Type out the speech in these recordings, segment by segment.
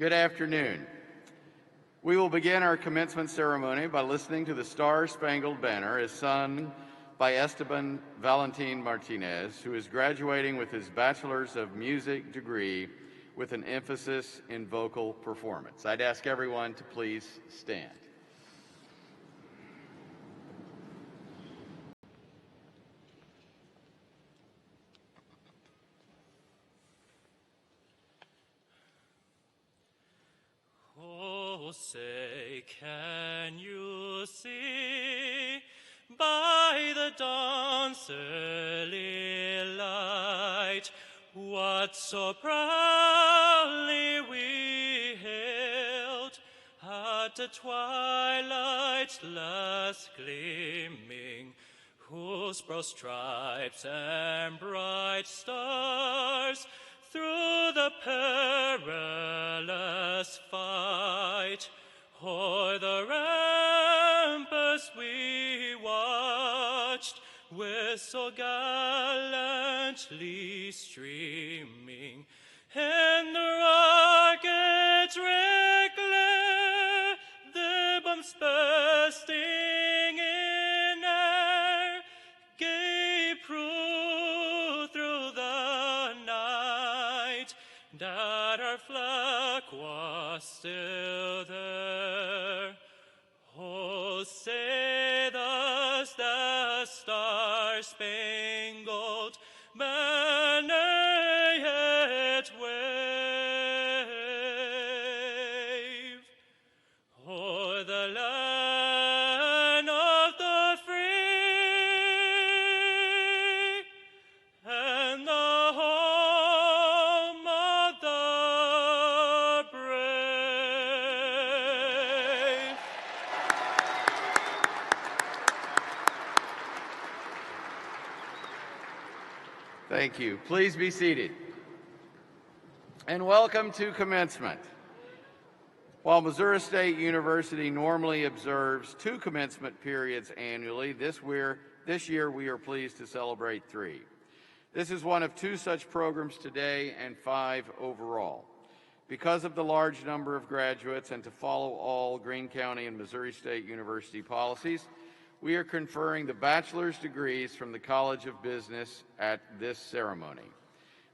Good afternoon. We will begin our commencement ceremony by listening to the Star-Spangled Banner as sung by Esteban Valentin Martinez, who is graduating with his Bachelor's of Music degree with an emphasis in vocal performance. I'd ask everyone to please stand. Oh, say, can you see by the dawn's early light what so proudly we hailed at the twilight's last gleaming, whose broad stripes and bright stars through the perilous fight o'er the ramparts we watched, with so gallantly streaming, and the rockets' red glare, their bombs bursting in air, gave proof through the night that our flag was still there. Oh, say thus the star-spangled banner yet wave o'er the land of the free and the home of the brave. Thank you. Please be seated. And welcome to commencement. While Missouri State University normally observes 2 commencement periods annually, this year we are pleased to celebrate 3. This is one of 2 such programs today and 5 overall. Because of the large number of graduates and to follow all Greene County and Missouri State University policies, we are conferring the bachelor's degrees from the College of Business at this ceremony.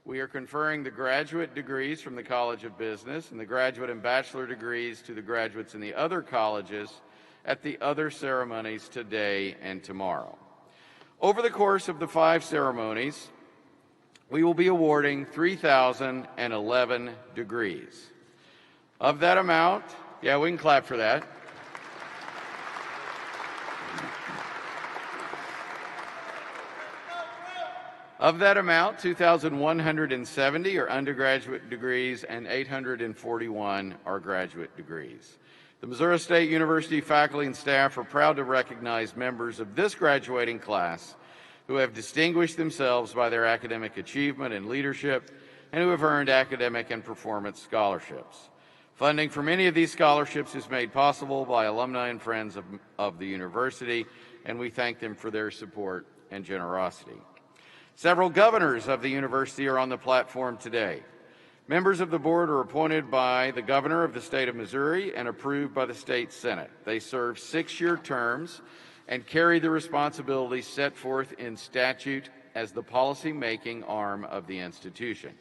We are conferring the graduate degrees from the College of Business and the graduate and bachelor degrees to the graduates in the other colleges at the other ceremonies today and tomorrow. Over the course of the 5 ceremonies, we will be awarding 3,011 degrees. Of that amount, yeah, we can clap for that. Of that amount, 2,170 are undergraduate degrees and 841 are graduate degrees. The Missouri State University faculty and staff are proud to recognize members of this graduating class who have distinguished themselves by their academic achievement and leadership and who have earned academic and performance scholarships. Funding for many of these scholarships is made possible by alumni and friends of the university, and we thank them for their support and generosity. Several governors of the university are on the platform today. Members of the board are appointed by the governor of the state of Missouri and approved by the state senate. They serve 6-year terms and carry the responsibilities set forth in statute as the policy-making arm of the institution.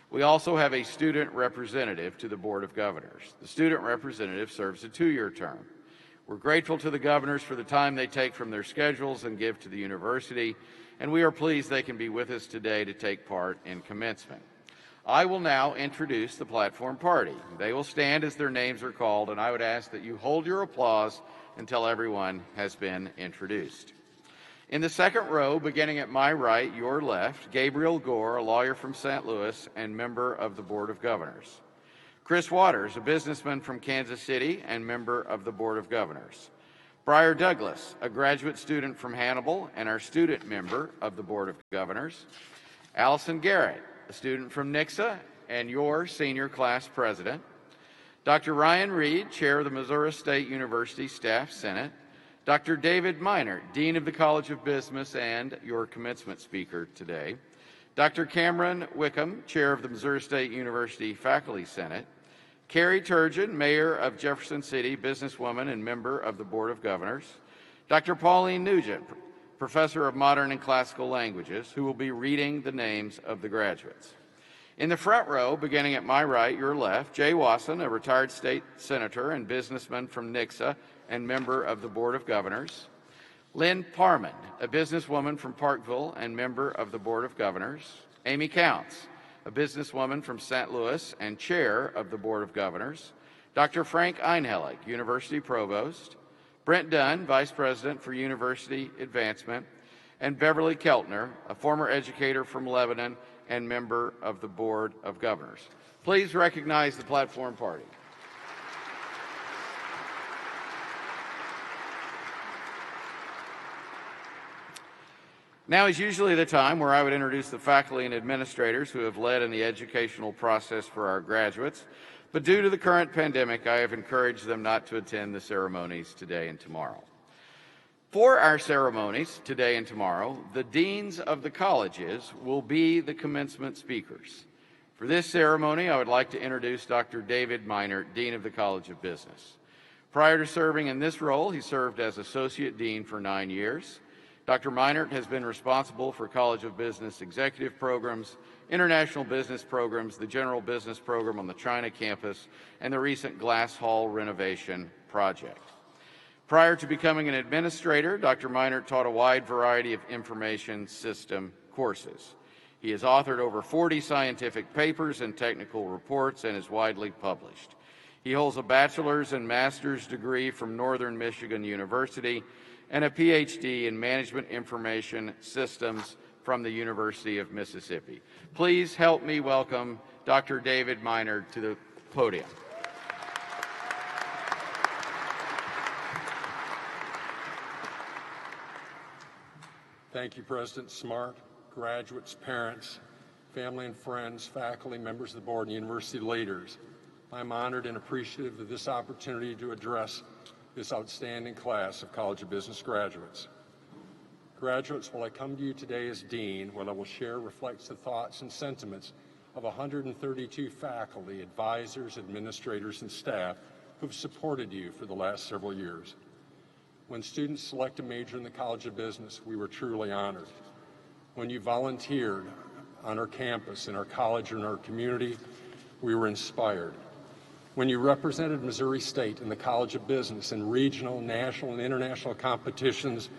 We also have a student representative to the Board of Governors. The student representative serves a 2-year term. We're grateful to the governors for the time they take from their schedules and give to the university, and we are pleased they can be with us today to take part in commencement. I will now introduce the platform party. They will stand as their names are called, and I would ask that you hold your applause until everyone has been introduced. In the second row, beginning at my right, your left, Gabriel Gore, a lawyer from St. Louis and member of the Board of Governors. Chris Waters, a businessman from Kansas City and member of the Board of Governors. Briar Douglas, a graduate student from Hannibal and our student member of the Board of Governors. Allison Garrett, a student from Nixa and your senior class president. Dr. Ryan Reed, chair of the Missouri State University Staff Senate. Dr. David Minor, dean of the College of Business and your commencement speaker today. Dr. Cameron Wickham, chair of the Missouri State University Faculty Senate. Carrie Turgeon, Mayor of Jefferson City, businesswoman and member of the Board of Governors. Dr. Pauline Nugent, Professor of Modern and Classical Languages, who will be reading the names of the graduates. In the front row, beginning at my right, your left, Jay Wasson, a retired state senator and businessman from Nixa and member of the Board of Governors. Lynn Parman, a businesswoman from Parkville and member of the Board of Governors. Amy Counts, a businesswoman from St. Louis and chair of the Board of Governors. Dr. Frank Einhelig, University Provost. Brent Dunn, Vice President for University Advancement. And Beverly Keltner, a former educator from Lebanon and member of the Board of Governors. Please recognize the platform party. Now is usually the time where I would introduce the faculty and administrators who have led in the educational process for our graduates, but due to the current pandemic, I have encouraged them not to attend the ceremonies today and tomorrow. For our ceremonies today and tomorrow, the deans of the colleges will be the commencement speakers. For this ceremony, I would like to introduce Dr. David Meinert, Dean of the College of Business. Prior to serving in this role, he served as Associate Dean for 9 years. Dr. Meinert has been responsible for College of Business executive programs, international business programs, the general business program on the China campus, and the recent Glass Hall renovation project. Prior to becoming an administrator, Dr. Meinert taught a wide variety of information system courses. He has authored over 40 scientific papers and technical reports and is widely published. He holds a bachelor's and master's degree from Northern Michigan University and a PhD in Management Information Systems from the University of Mississippi. Please help me welcome Dr. David Meinert to the podium. Thank you, President Smart, graduates, parents, family and friends, faculty, members of the board, and university leaders. I'm honored and appreciative of this opportunity to address this outstanding class of College of Business graduates. Graduates, while I come to you today as Dean, what I will share reflects the thoughts and sentiments of 132 faculty, advisors, administrators, and staff who have supported you for the last several years. When students select a major in the College of Business, we were truly honored. When you volunteered on our campus, in our college, or in our community, we were inspired. When you represented Missouri State in the College of Business in regional, national, and international competitions,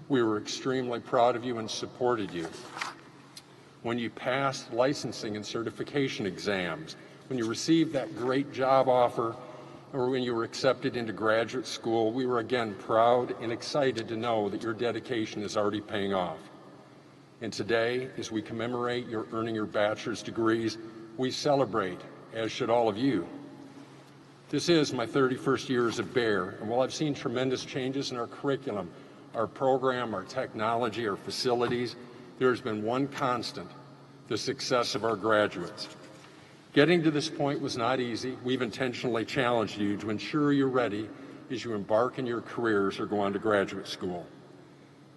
we were extremely proud of you and supported you. When you passed licensing and certification exams, when you received that great job offer, or when you were accepted into graduate school, we were again proud and excited to know that your dedication is already paying off. And today, as we commemorate your earning your bachelor's degrees, we celebrate, as should all of you. This is my 31st year as a Bear, and while I've seen tremendous changes in our curriculum, our program, our technology, our facilities, there has been one constant: the success of our graduates. Getting to this point was not easy. We've intentionally challenged you to ensure you're ready as you embark in your careers or go on to graduate school.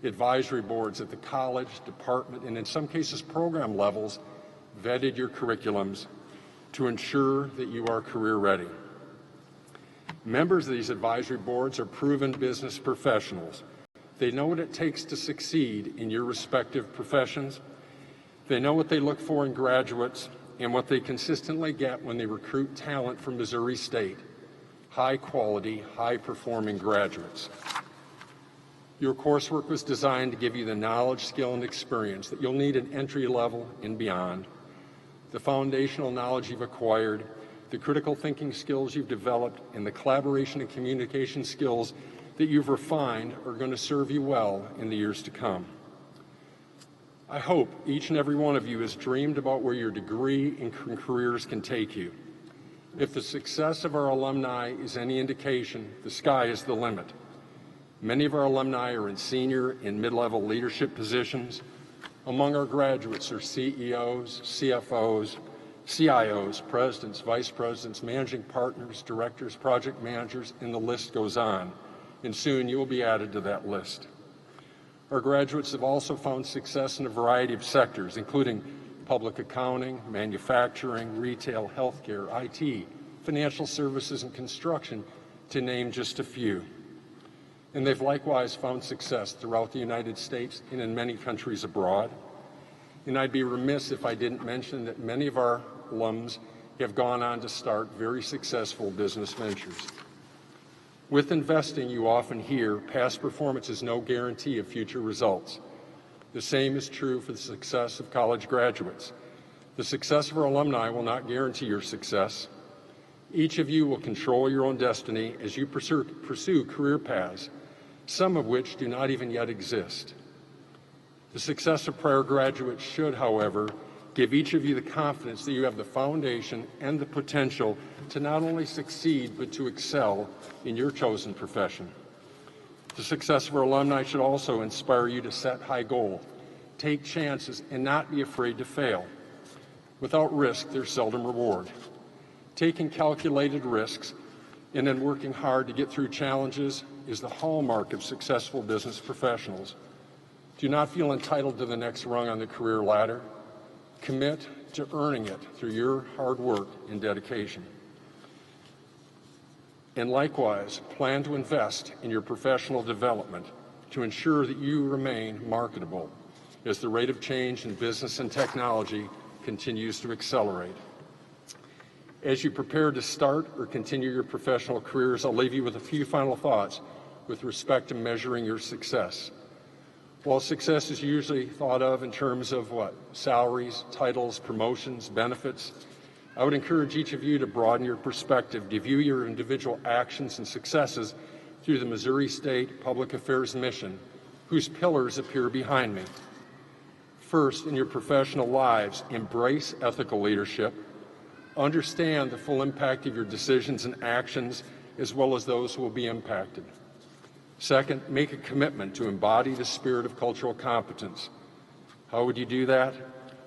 Advisory boards at the college, department, and in some cases program levels vetted your curriculums to ensure that you are career ready. Members of these advisory boards are proven business professionals. They know what it takes to succeed in your respective professions. They know what they look for in graduates and what they consistently get when they recruit talent from Missouri State: high quality, high performing graduates. Your coursework was designed to give you the knowledge, skill, and experience that you'll need at entry level and beyond. The foundational knowledge you've acquired, the critical thinking skills you've developed, and the collaboration and communication skills that you've refined are going to serve you well in the years to come. I hope each and every one of you has dreamed about where your degree and careers can take you. If the success of our alumni is any indication, the sky is the limit. Many of our alumni are in senior and mid-level leadership positions. Among our graduates are CEOs, CFOs, CIOs, presidents, vice presidents, managing partners, directors, project managers, and the list goes on. And soon you will be added to that list. Our graduates have also found success in a variety of sectors, including public accounting, manufacturing, retail, healthcare, IT, financial services, and construction, to name just a few. And they've likewise found success throughout the United States and in many countries abroad. And I'd be remiss if I didn't mention that many of our alums have gone on to start very successful business ventures. With investing, you often hear past performance is no guarantee of future results. The same is true for the success of college graduates. The success of our alumni will not guarantee your success. Each of you will control your own destiny as you pursue career paths, some of which do not even yet exist. The success of prior graduates should, however, give each of you the confidence that you have the foundation and the potential to not only succeed, but to excel in your chosen profession. The success of our alumni should also inspire you to set high goals, take chances, and not be afraid to fail. Without risk, there's seldom reward. Taking calculated risks and then working hard to get through challenges is the hallmark of successful business professionals. Do not feel entitled to the next rung on the career ladder. Commit to earning it through your hard work and dedication. And likewise, plan to invest in your professional development to ensure that you remain marketable as the rate of change in business and technology continues to accelerate. As you prepare to start or continue your professional careers, I'll leave you with a few final thoughts with respect to measuring your success. While success is usually thought of in terms of salaries, titles, promotions, benefits, I would encourage each of you to broaden your perspective, to view your individual actions and successes through the Missouri State Public Affairs mission, whose pillars appear behind me. First, in your professional lives, embrace ethical leadership. Understand the full impact of your decisions and actions, as well as those who will be impacted. Second, make a commitment to embody the spirit of cultural competence. How would you do that?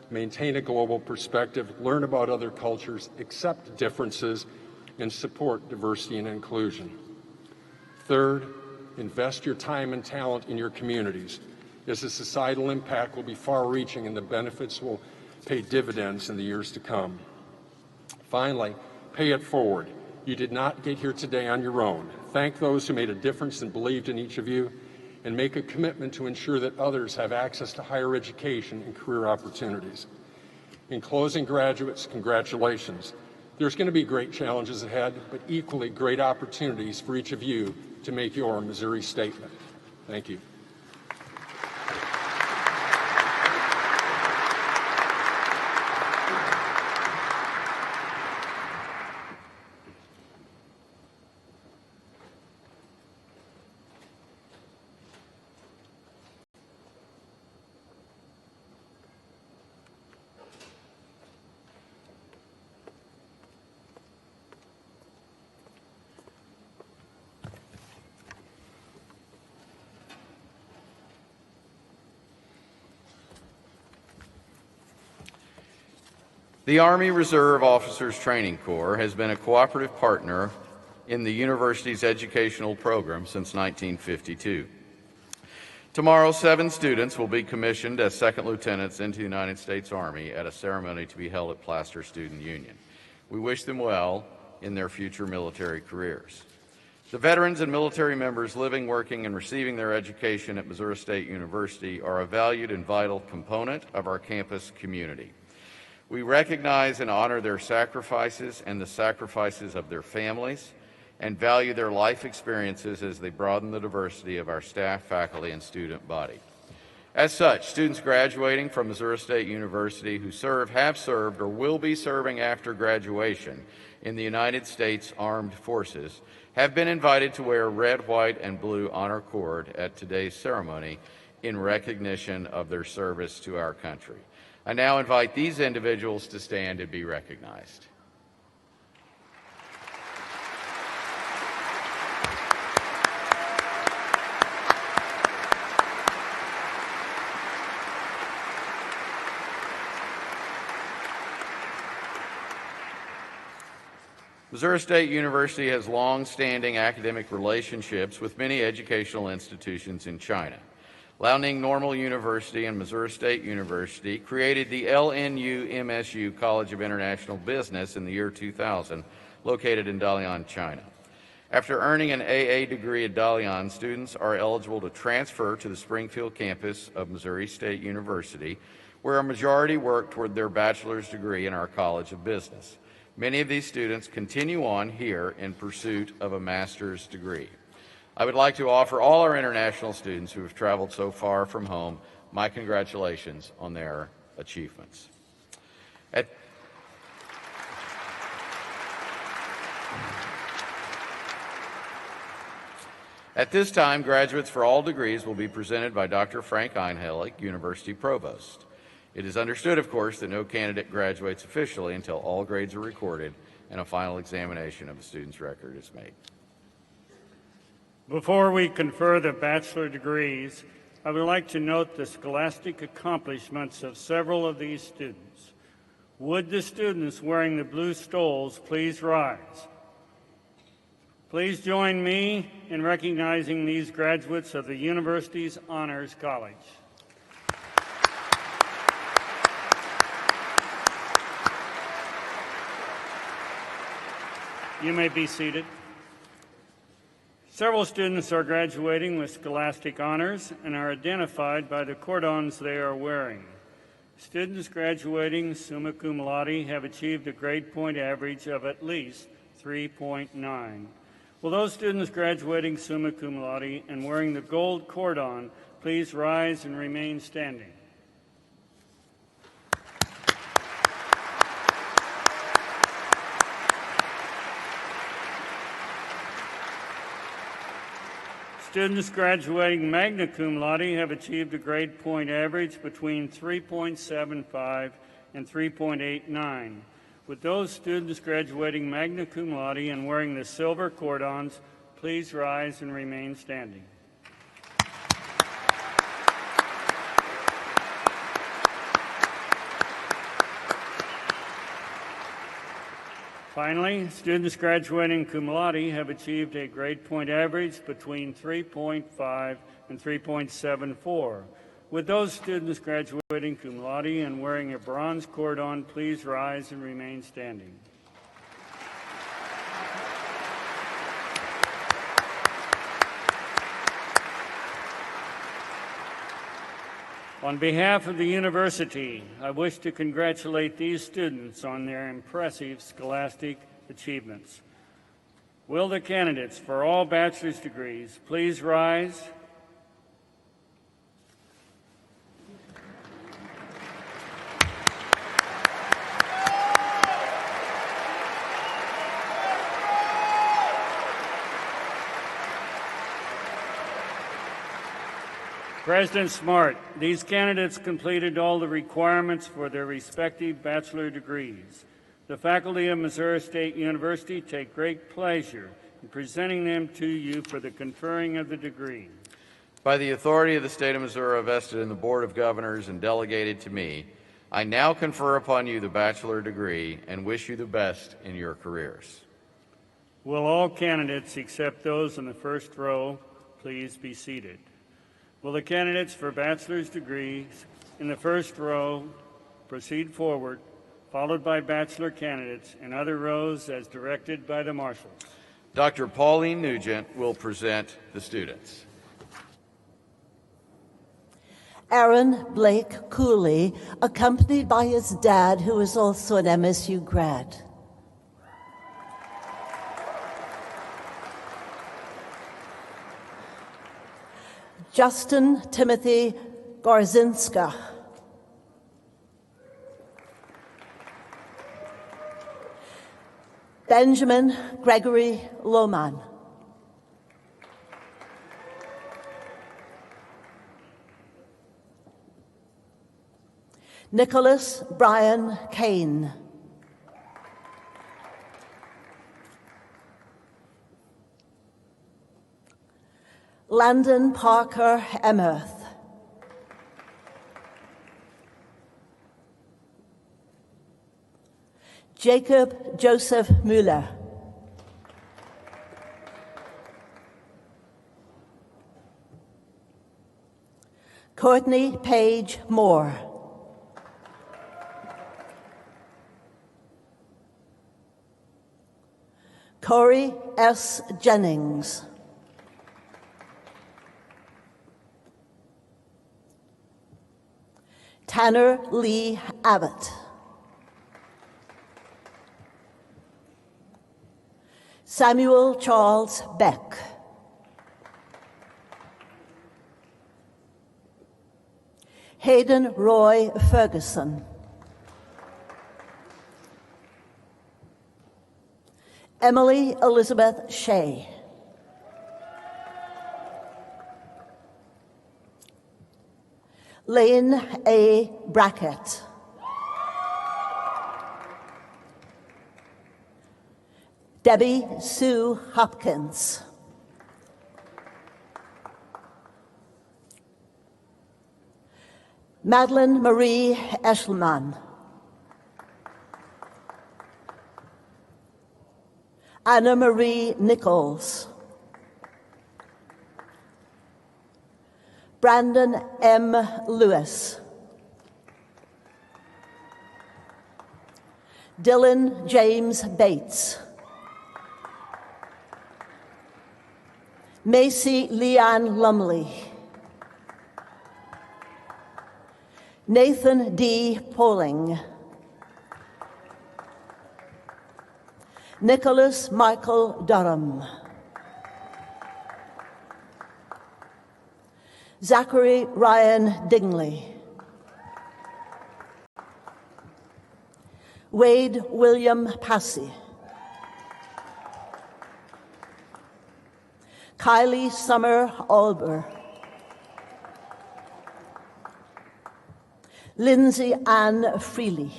Maintain a global perspective, learn about other cultures, accept differences, and support diversity and inclusion. Third, invest your time and talent in your communities, as the societal impact will be far-reaching and the benefits will pay dividends in the years to come. Finally, pay it forward. You did not get here today on your own. Thank those who made a difference and believed in each of you, and make a commitment to ensure that others have access to higher education and career opportunities. In closing, graduates, congratulations. There's going to be great challenges ahead, but equally great opportunities for each of you to make your Missouri statement. Thank you. The Army Reserve Officers Training Corps has been a cooperative partner in the university's educational program since 1952. Tomorrow, 7 students will be commissioned as second lieutenants into the United States Army at a ceremony to be held at Plaster Student Union. We wish them well in their future military careers. The veterans and military members living, working, and receiving their education at Missouri State University are a valued and vital component of our campus community. We recognize and honor their sacrifices and the sacrifices of their families, and value their life experiences as they broaden the diversity of our staff, faculty, and student body. As such, students graduating from Missouri State University who have served, or will be serving after graduation in the United States Armed Forces have been invited to wear red, white, and blue honor cord at today's ceremony in recognition of their service to our country. I now invite these individuals to stand and be recognized. Missouri State University has long-standing academic relationships with many educational institutions in China. Liaoning Normal University and Missouri State University created the LNU-MSU College of International Business in the year 2000 located in Dalian, China. After earning an AA degree at Dalian, students are eligible to transfer to the Springfield campus of Missouri State University, where a majority work toward their bachelor's degree in our College of Business. Many of these students continue on here in pursuit of a master's degree. I would like to offer all our international students who have traveled so far from home my congratulations on their achievements. At this time, graduates for all degrees will be presented by Dr. Frank Einhelig, University Provost. It is understood, of course, that no candidate graduates officially until all grades are recorded and a final examination of the student's record is made. Before we confer the bachelor degrees, I would like to note the scholastic accomplishments of several of these students. Would the students wearing the blue stoles please rise? Please join me in recognizing these graduates of the university's Honors College. You may be seated. Several students are graduating with scholastic honors and are identified by the cordons they are wearing. Students graduating summa cum laude have achieved a grade point average of at least 3.9. Will those students graduating summa cum laude and wearing the gold cordon please rise and remain standing? Students graduating magna cum laude have achieved a grade point average between 3.75 and 3.89. With those students graduating magna cum laude and wearing the silver cordons, please rise and remain standing. Finally, students graduating cum laude have achieved a grade point average between 3.5 and 3.74. With those students graduating cum laude and wearing a bronze cordon, please rise and remain standing. On behalf of the university, I wish to congratulate these students on their impressive scholastic achievements. Will the candidates for all bachelor's degrees please rise? President Smart, these candidates completed all the requirements for their respective bachelor degrees. The faculty of Missouri State University take great pleasure in presenting them to you for the conferring of the degree. By the authority of the state of Missouri vested in the Board of Governors and delegated to me, I now confer upon you the bachelor degree and wish you the best in your careers. Will all candidates except those in the first row please be seated? Will the candidates for bachelor's degrees in the first row proceed forward, followed by bachelor candidates in other rows as directed by the marshals? Dr. Pauline Nugent will present the students. Aaron Blake Cooley, accompanied by his dad, who is also an MSU grad. Justin Timothy Garzinska. Benjamin Gregory Lohman. Nicholas Brian Kane. Landon Parker Emmerth. Jacob Joseph Müller. Courtney Page Moore. Corey S. Jennings. Tanner Lee Abbott. Samuel Charles Beck. Hayden Roy Ferguson. Emily Elizabeth Shea. Lane A. Brackett. Debbie Sue Hopkins. Madeline Marie Eshelman. Anna Marie Nichols. Brandon M. Lewis. Dylan James Bates. Macy Leanne Lumley. Nathan D. Poling. Nicholas Michael Durham. Zachary Ryan Dingley. Wade William Passy. Kylie Summer Alber. Lindsay Ann Freely.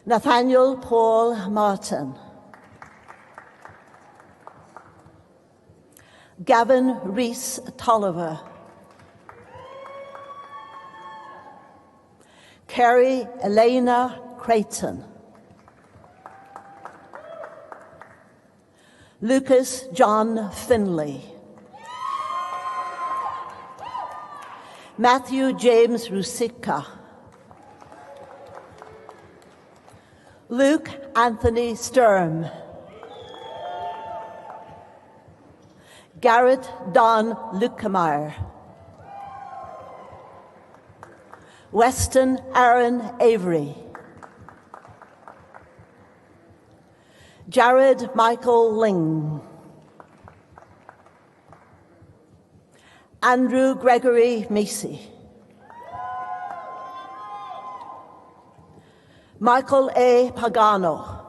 Nathaniel Paul Martin. Gavin Reese Tolliver. Carrie Elena Creighton. Lucas John Finley. Matthew James Rusicka. Luke Anthony Sturm. Garrett Don Lukemeyer. Weston Aaron Avery. Jared Michael Ling. Andrew Gregory Macy. Michael A. Pagano.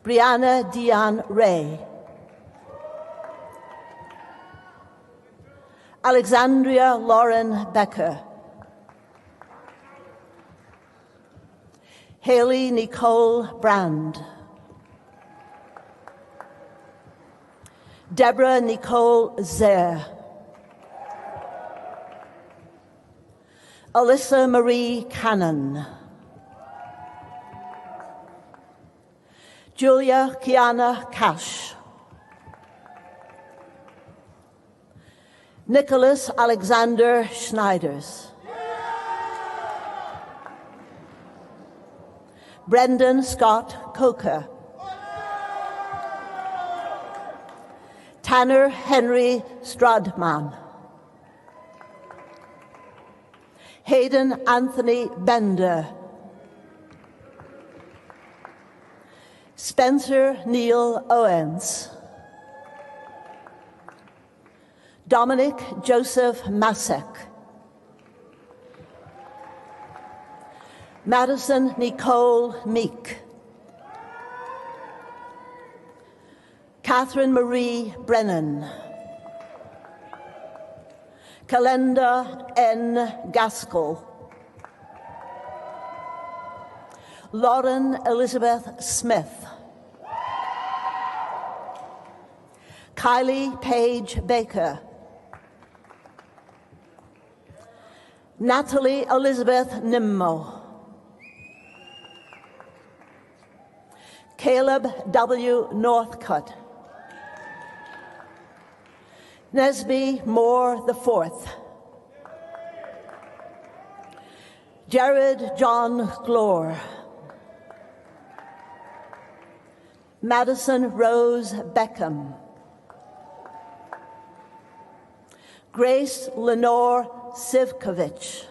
Brianna Dion Ray. Alexandria Lauren Becker. Haley Nicole Brand. Deborah Nicole Zer. Alyssa Marie Cannon. Julia Kiana Cash. Nicholas Alexander Schneiders. Brendan Scott Coker. Tanner Henry Stradman. Hayden Anthony Bender. Spencer Neil Owens. Dominic Joseph Masek. Madison Nicole Meek. Catherine Marie Brennan. Kalenda N. Gaskell. Lauren Elizabeth Smith. Kylie Paige Baker. Natalie Elizabeth Nimmo. Caleb W. Northcutt. Nesby Moore IV. Jared John Glore. Madison Rose Beckham. Grace Lenore Sivkovich.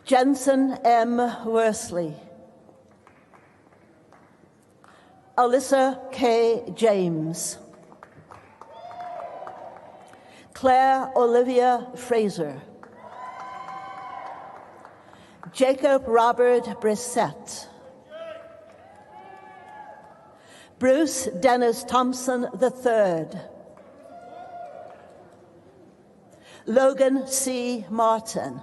Jensen M. Worsley. Alyssa K. James. Claire Olivia Fraser. Jacob Robert Brissett. Bruce Dennis Thompson III. Logan C. Martin.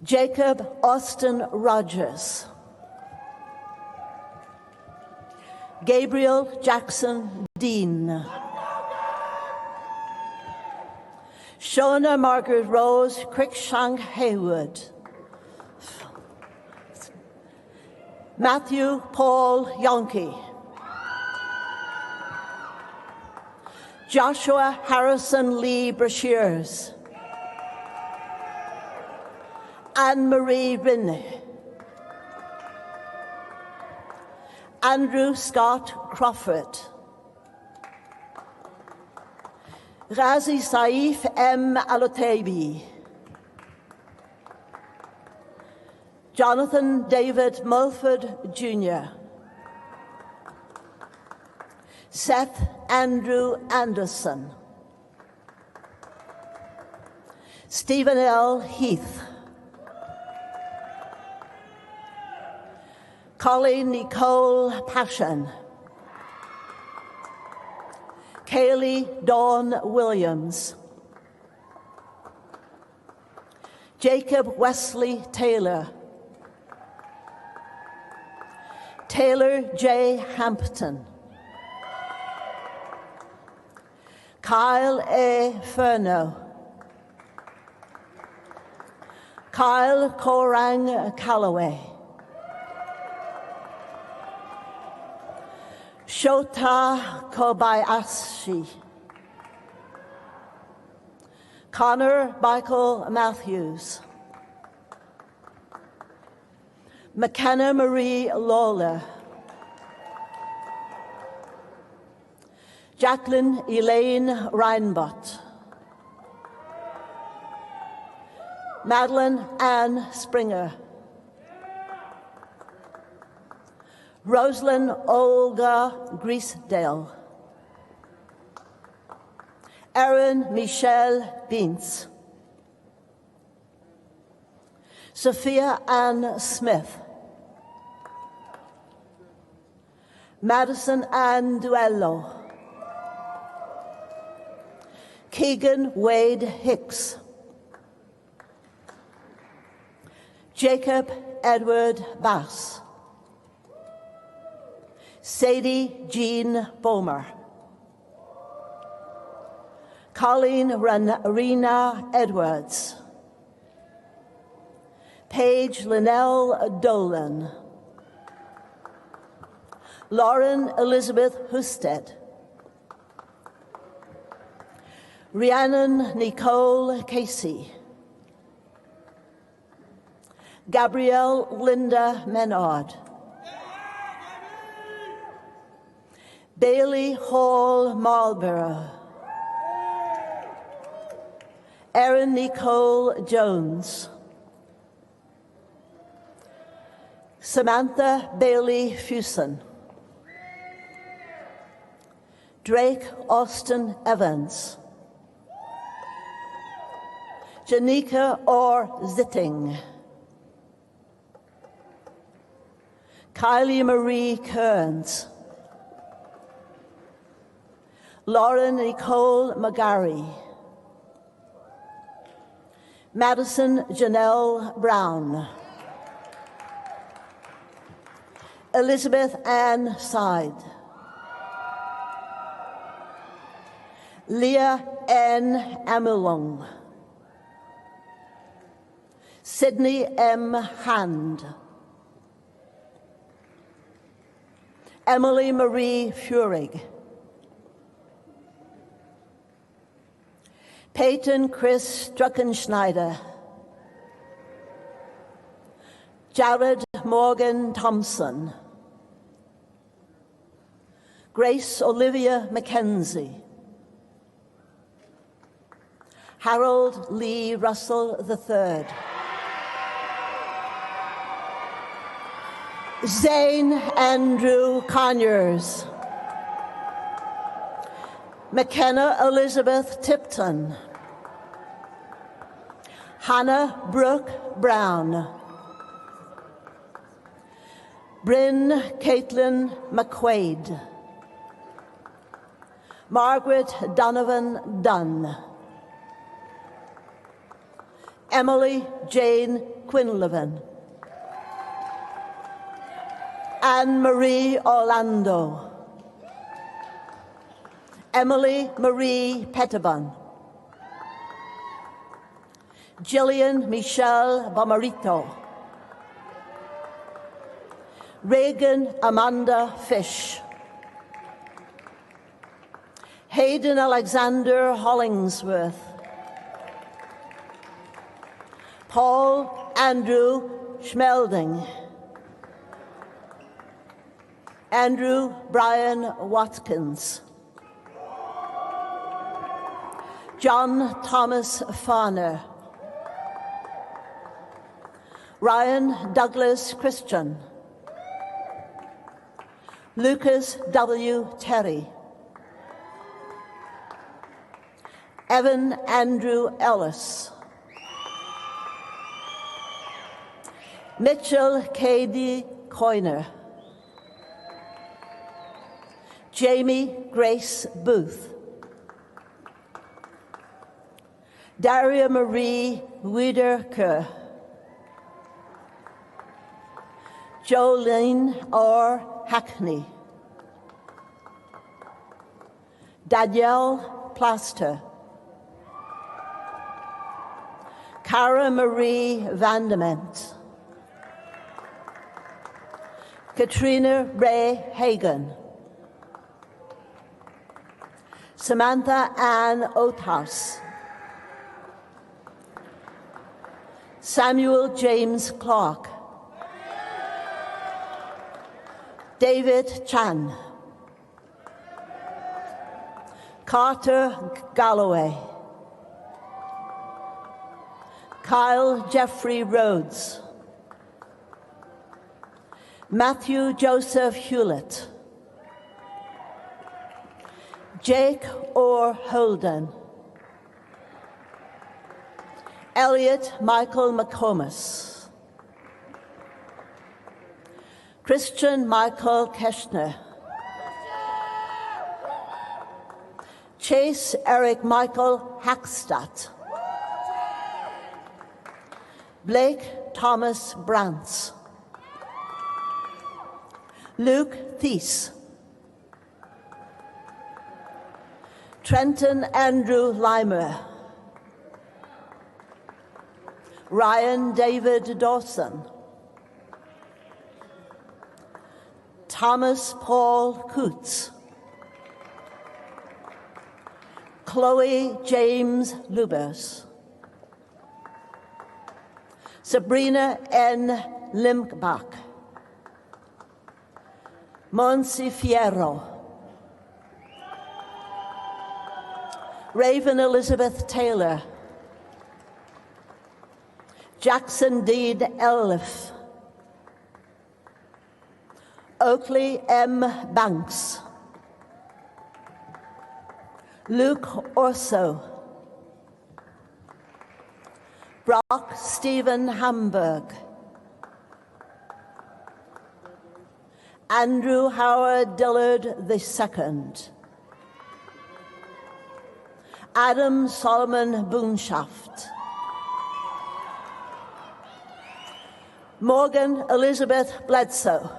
Jacob Austin Rogers. Gabriel Jackson Dean. Shona Margaret Rose Crickshank Haywood. Matthew Paul Yonke. Joshua Harrison Lee Brashears. Anne-Marie Rinne. Andrew Scott Crawford. Ghazi Saif M. Alotebi. Jonathan David Mulford Jr. Seth Andrew Anderson. Stephen L. Heath. Colleen Nicole Passion. Kaylee Dawn Williams. Jacob Wesley Taylor. Taylor J. Hampton. Kyle A. Furno. Kyle Korang Calloway. Shota Kobayashi. Connor Michael Matthews. McKenna Marie Lawler. Jacqueline Elaine Reinbott. Madeline Ann Springer. Rosalind Olga Griesdale. Erin Michelle Beans. Sophia Ann Smith. Madison Ann Duello. Keegan Wade Hicks. Jacob Edward Bass. Sadie Jean Bomer. Colleen Rena Edwards. Paige Linnell Dolan. Lauren Elizabeth Husted. Rhiannon Nicole Casey. Gabrielle Linda Menard. Bailey Hall Marlborough. Erin Nicole Jones. Samantha Bailey Fuson. Drake Austin Evans. Janika Orr Zitting. Kylie Marie Kearns. Lauren Nicole McGarry. Madison Janelle Brown. Elizabeth Ann Side. Leah N. Amulong. Sydney M. Hand. Emily Marie Furig. Peyton Chris Druckenschneider. Jared Morgan Thompson. Grace Olivia Mackenzie. Harold Lee Russell III. Zane Andrew Conyers. McKenna Elizabeth Tipton. Hannah Brooke Brown. Bryn Caitlin McQuaid. Margaret Donovan Dunn. Emily Jane Quinlivan. Anne-Marie Orlando. Emily Marie Pettibon. Jillian Michelle Bomarito. Reagan Amanda Fish. Hayden Alexander Hollingsworth. Paul Andrew Schmelding. Andrew Brian Watkins. John Thomas Farner. Ryan Douglas Christian. Lucas W. Terry. Evan Andrew Ellis. Mitchell K.D. Coyner. Jamie Grace Booth. Daria Marie Wiederker. Jolene R. Hackney. Danielle Plaster. Cara Marie Vandement. Katrina Ray Hagan. Samantha Ann Oathouse. Samuel James Clark. David Chan. Carter Galloway. Kyle Jeffrey Rhodes. Matthew Joseph Hewlett. Jake Orr Holden. Elliot Michael McComas. Christian Michael Keschner. Chase Eric Michael Hackstadt. Blake Thomas Brantz. Luke Thies. Trenton Andrew Limer. Ryan David Dawson. Thomas Paul Coots. Chloe James Lubers. Sabrina N. Limkbach. Monsifiero. Raven Elizabeth Taylor. Jackson Deed Elliff. Oakley M. Banks. Luke Orso. Brock Stephen Hamburg. Andrew Howard Dillard II. Adam Solomon Boonshaft. Morgan Elizabeth Bledsoe.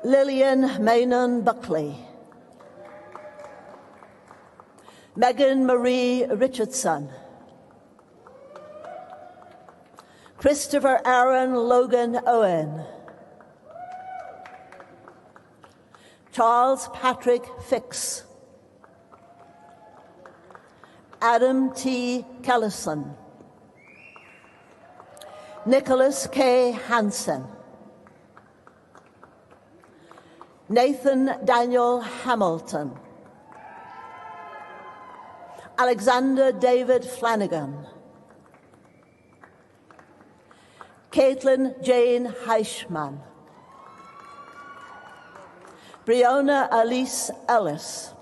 Lillian Maynard Buckley. Megan Marie Richardson. Christopher Aaron Logan Owen. Charles Patrick Fix. Adam T. Kellison, Nicholas K. Hansen, Nathan Daniel Hamilton, Alexander David Flanagan, Caitlin Jane Heichman, Breonna Elise Ellis,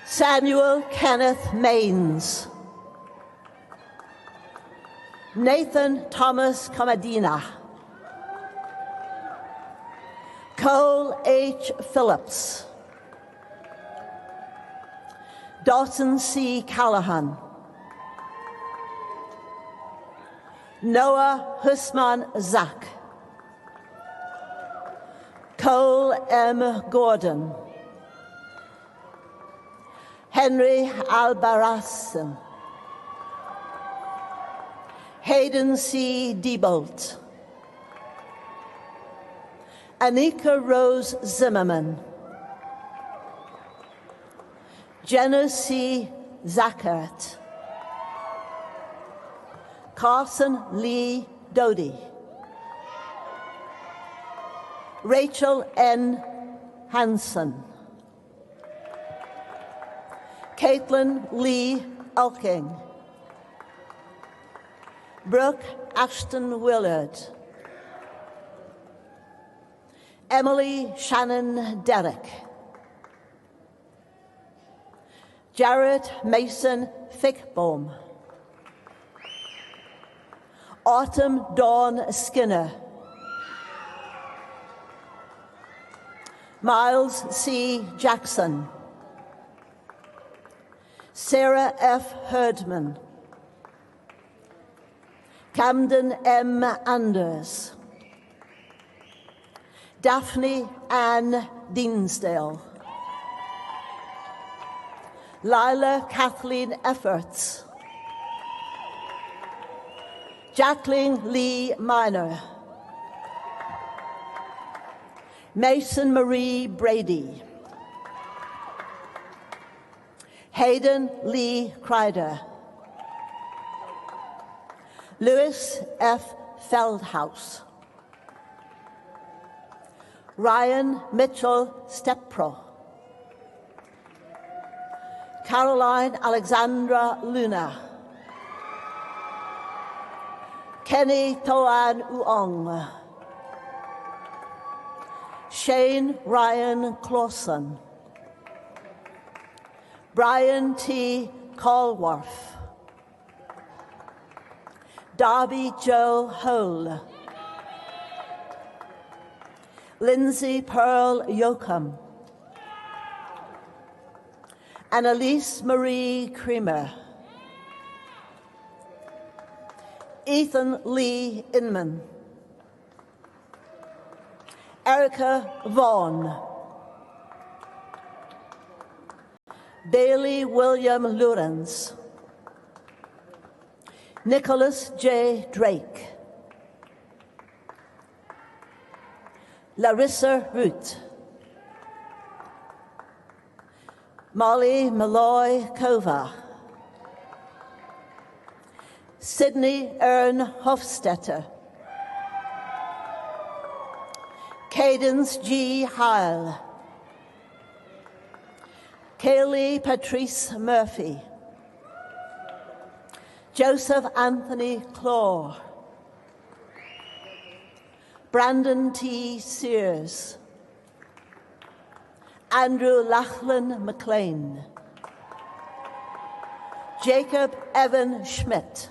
Samuel Kenneth Maines, Nathan Thomas Comadina, Cole H. Phillips, Dawson C. Callahan, Noah Husman Zak, Cole M. Gordon, Henry Albarazin, Hayden C. Diebold, Anika Rose Zimmerman, Jenna C. Zackert, Carson Lee Doty, Rachel N. Hansen, Caitlin Lee Elking, Brooke Ashton Willard, Emily Shannon Derrick, Jared Mason Fickbaum, Autumn Dawn Skinner, Miles C. Jackson, Sarah F. Herdman, Camden M. Anders, Daphne Ann Deansdale, Lila Kathleen Efforts, Jacqueline Lee Minor, Mason Marie Brady, Hayden Lee Kreider, Louis F. Feldhaus, Ryan Mitchell Stepro, Caroline Alexandra Luna, Kenny Toan Uong, Shane Ryan Clausen, Brian T. Colworth, Darby Joe Hole, Lindsay Pearl Yoakum, Annalise Marie Creamer, Ethan Lee Inman, Erica Vaughn, Bailey William Lawrence, Nicholas J. Drake, Larissa Root, Molly Malloy Kova, Sydney Ern Hofstetter, Cadence G. Heil, Kaylee Patrice Murphy, Joseph Anthony Claw, Brandon T. Sears, Andrew Lachlan McLean, Jacob Evan Schmidt,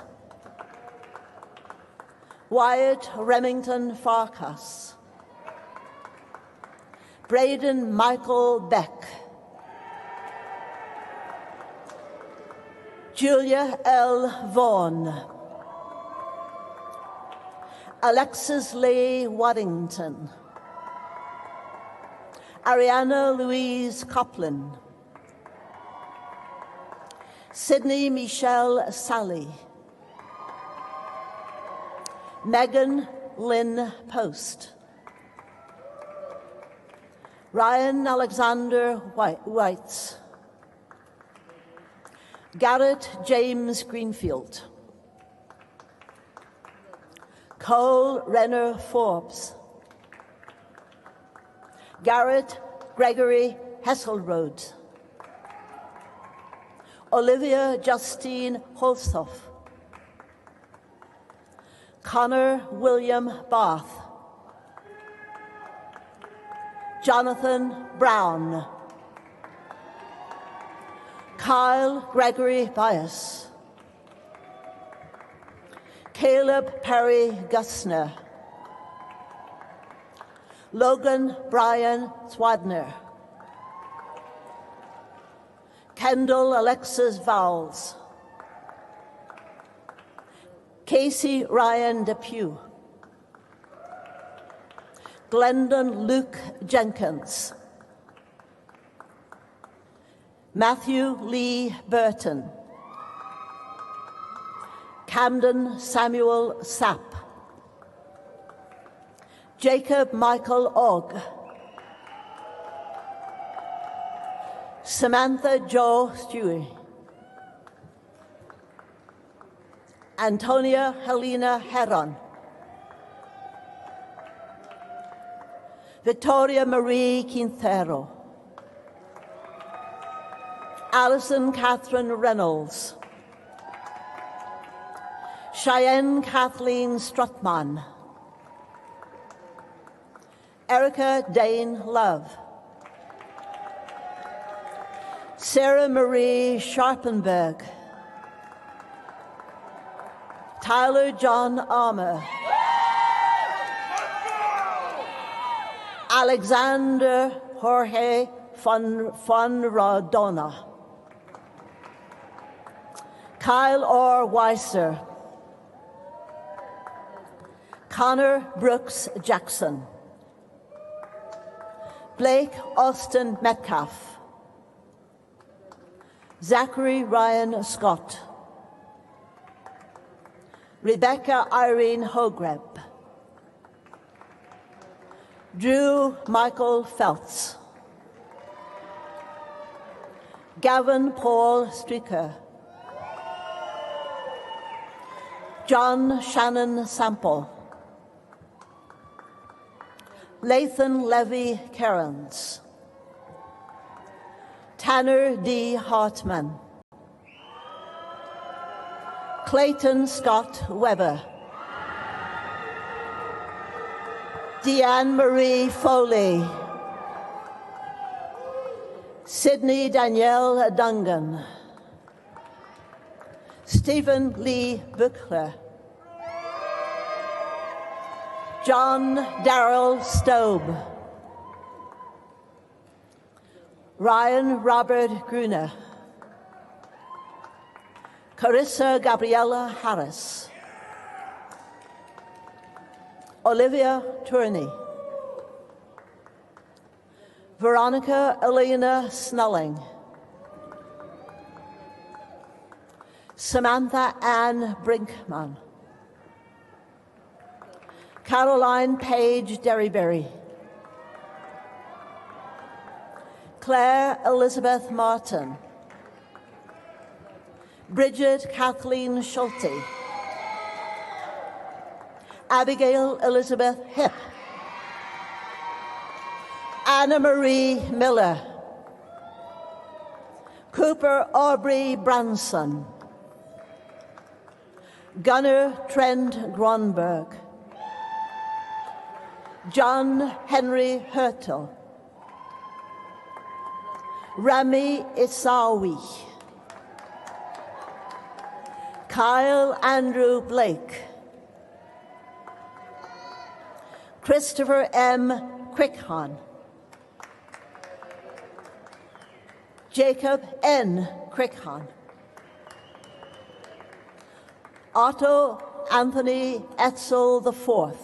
Wyatt Remington Farkas, Braden Michael Beck, Julia L. Vaughan, Alexis Lee Waddington, Ariana Louise Coplin, Sydney Michelle Sally, Megan Lynn Post, Ryan Alexander Whites. Garrett James Greenfield. Cole Renner Forbes. Garrett Gregory Hesselrode. Olivia Justine Holzhoff. Connor William Bath. Jonathan Brown. Kyle Gregory Bias. Caleb Perry Gusner. Logan Brian Swadner. Kendall Alexis Vowles. Casey Ryan Depew. Glendon Luke Jenkins. Matthew Lee Burton. Camden Samuel Sapp. Jacob Michael Ogg. Samantha Jo Stewie. Antonia Helena Heron. Victoria Marie Quintero. Alison Catherine Reynolds. Cheyenne Kathleen Strutman. Erica Dane Love. Sarah Marie Sharpenberg. Tyler John Armour. Alexander Jorge Fonradona. Kyle R. Weiser. Connor Brooks Jackson. Blake Austin Metcalf. Zachary Ryan Scott. Rebecca Irene Hogreb. Drew Michael Feltz. Gavin Paul Streaker. John Shannon Sample. Lathan Levy Cairns. Tanner D. Hartman. Clayton Scott Weber. Deanne Marie Foley. Sydney Danielle Dungan. Stephen Lee Buchler. John Darrell Stobe. Ryan Robert Gruner. Carissa Gabriella Harris. Olivia Turney. Veronica Elena Snelling. Samantha Ann Brinkman. Caroline Page Derryberry. Claire Elizabeth Martin. Bridget Kathleen Schulte. Abigail Elizabeth Hipp. Anna Marie Miller. Cooper Aubrey Branson. Gunnar Trent Gronberg. John Henry Hertel. Rami Isawi. Kyle Andrew Blake. Christopher M. Quickhan. Jacob N. Quickhan. Otto Anthony Etzel IV.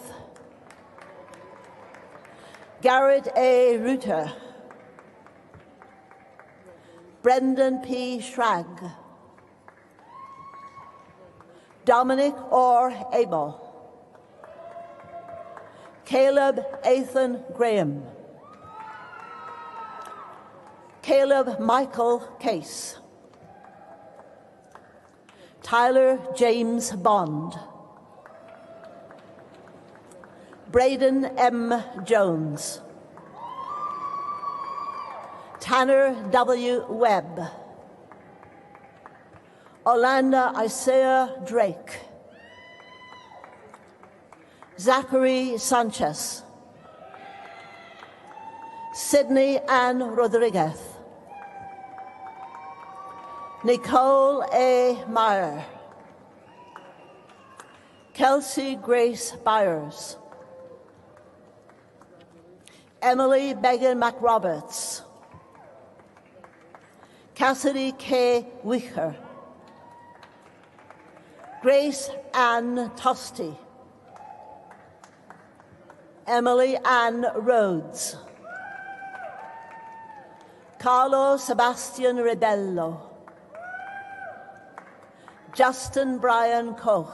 Garrett A. Reuter. Brendan P. Schrag. Dominic R. Abel. Caleb Ethan Graham. Caleb Michael Case, Tyler James Bond, Braden M. Jones, Tanner W. Webb, Orlando Isaiah Drake, Zachary Sanchez, Sydney Ann Rodriguez, Nicole A. Meyer, Kelsey Grace Byers, Emily Megan McRoberts, Cassidy K. Wicher, Grace Ann Tosti, Emily Ann Rhodes, Carlo Sebastian Rebello, Justin Brian Koch,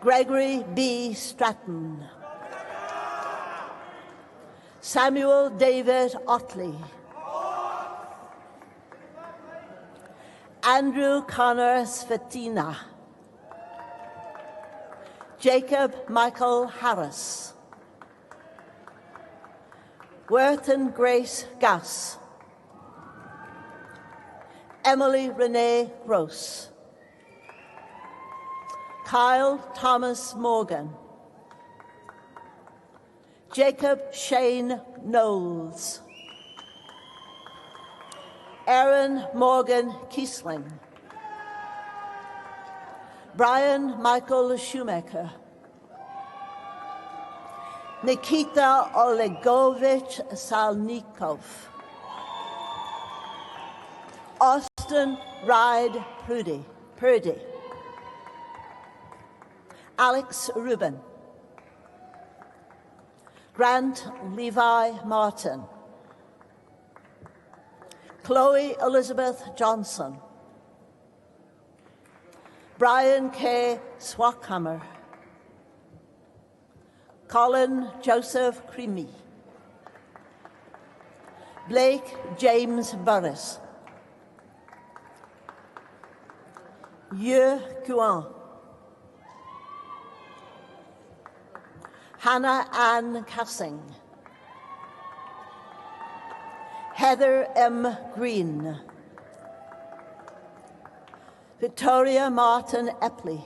Gregory B. Stratton, Samuel David Otley, Andrew Connor Svetina, Jacob Michael Harris, Worthing Grace Gass, Emily Renee Gross, Kyle Thomas Morgan, Jacob Shane Knowles, Aaron Morgan Kiesling, Brian Michael Shoemaker, Nikita Olegovich Salnikov, Austin Ride Purdy, Alex Rubin, Grant Levi Martin, Chloe Elizabeth Johnson, Brian K. Swackhammer, Colin Joseph Creamy, Blake James Burris, Ye Kuan, Hannah Ann Cassing, Heather M. Green, Victoria Martin Epley,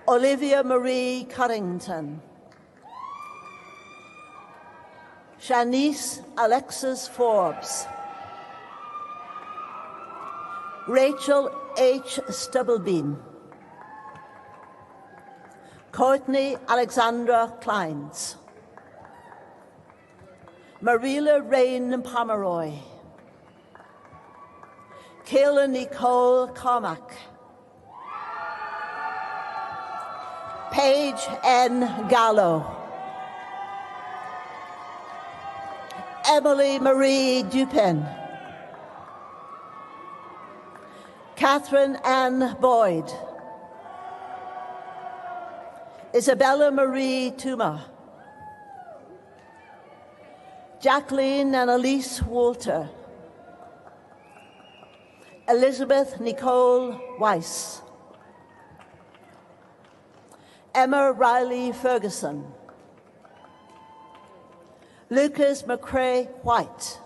Olivia Marie Currington, Shanice Alexis Forbes, Rachel H. Stubblebeam, Courtney Alexandra Kleins, Marilla Rain Pomeroy, Kayla Nicole Cormack, Paige N. Gallo, Emily Marie Dupin, Catherine Ann Boyd, Isabella Marie Tuma, Jacqueline and Elise Walter, Elizabeth Nicole Weiss, Emma Riley Ferguson, Lucas McCrae White,